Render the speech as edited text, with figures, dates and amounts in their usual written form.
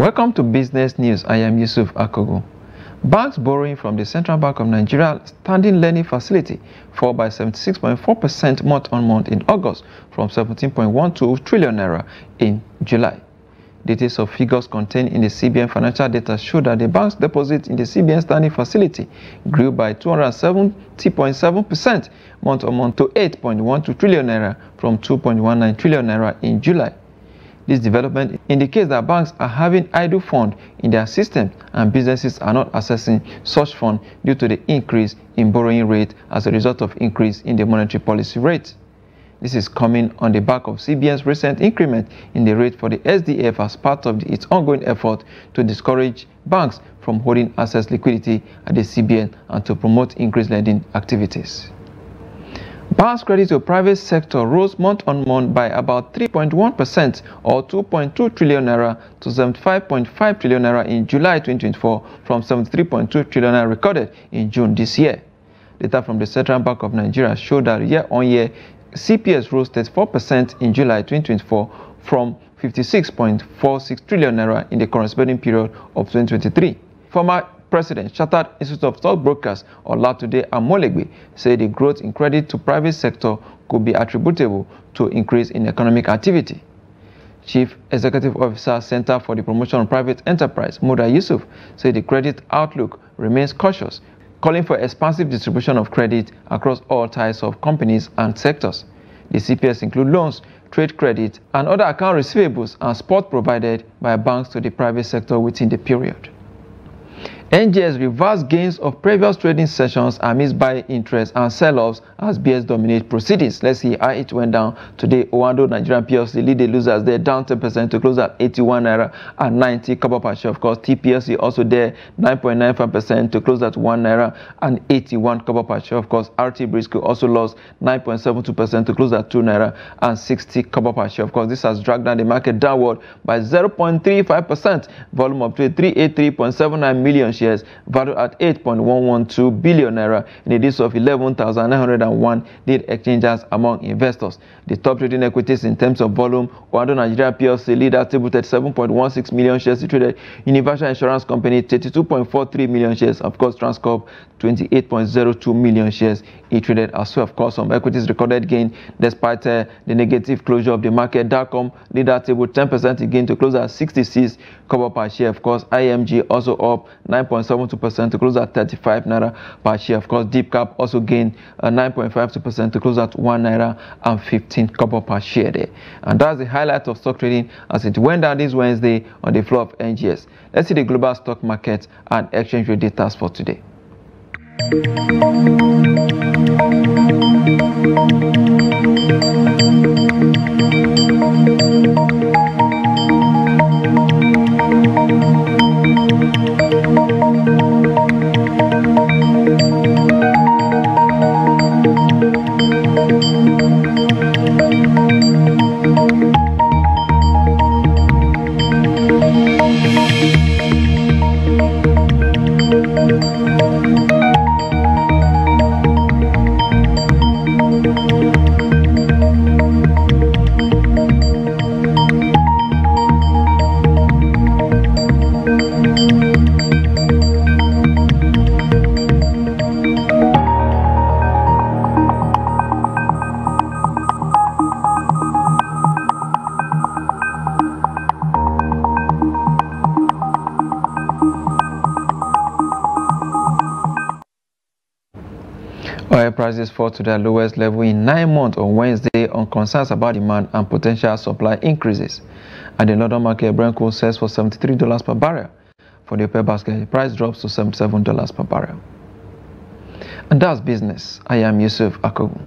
Welcome to Business News. I am Yusuf Akogo. Banks borrowing from the Central Bank of Nigeria standing lending facility fell by 76.4% month-on-month in August from 17.12 trillion naira in July. Details of figures contained in the CBN financial data show that the bank's deposit in the CBN standing facility grew by 270.7% month-on-month to 8.12 trillion naira from 2.19 trillion naira in July. This development indicates that banks are having idle funds in their system and businesses are not accessing such funds due to the increase in borrowing rate as a result of increase in the monetary policy rate. This is coming on the back of CBN's recent increment in the rate for the SDF as part of its ongoing effort to discourage banks from holding excess liquidity at the CBN and to promote increased lending activities. Banks' credit to private sector rose month-on-month by about 3.1% or 2.2 trillion naira to 75.5 trillion naira in July 2024 from 73.2 trillion naira recorded in June this year. Data from the Central Bank of Nigeria showed that year-on-year CPS rose 34% in July 2024 from 56.46 trillion naira in the corresponding period of 2023. Former President, Chartered Institute of Stockbrokers, Olatude Amolegbe, said the growth in credit to private sector could be attributable to increase in economic activity. Chief Executive Officer, Center for the Promotion of Private Enterprise, Muda Yusuf, said the credit outlook remains cautious, calling for expansive distribution of credit across all types of companies and sectors. The CPS include loans, trade credit, and other account receivables and support provided by banks to the private sector within the period. NGX reversed gains of previous trading sessions amidst buying interest and sell-offs as BS dominate proceedings. Let's see how it went down today. Owando Nigerian PLC lead the losers. They're down 10% to close at 81 naira and 90 kobo per share. Of course, TPLC also there 9.95% to close at 1 naira and 81 kobo per share. Of course, RT Briscoe also lost 9.72% to close at 2 naira and 60 kobo per share. Of course, this has dragged down the market downward by 0.35%. Volume of trade 383.79 million shares, valued at 8.112 billion naira in a days of 11,901 lead exchanges among investors. The top trading equities in terms of volume: Owando Nigeria PLC leader table 37.16 million shares traded, Universal Insurance Company 32.43 million shares, of course Transcorp 28.02 million shares traded as well. Of course, some equities recorded gain despite the negative closure of the market. Dacom leader table 10% again to close at 66 kobo per share. Of course, IMG also up 9.72% to close at 35 naira per share. Of course, Deep Cap also gained 9.52% to close at 1 naira and 15 kobo per share there. And that's the highlight of stock trading as it went down this Wednesday on the floor of NGX. Let's see the global stock market and exchange rate data for today. Oil prices fall to their lowest level in 9 months on Wednesday on concerns about demand and potential supply increases. At the London market, Brent crude sells for $73 per barrel. For the OPEC basket, the price drops to $77 per barrel. And that's business. I am Yusuf Akogo.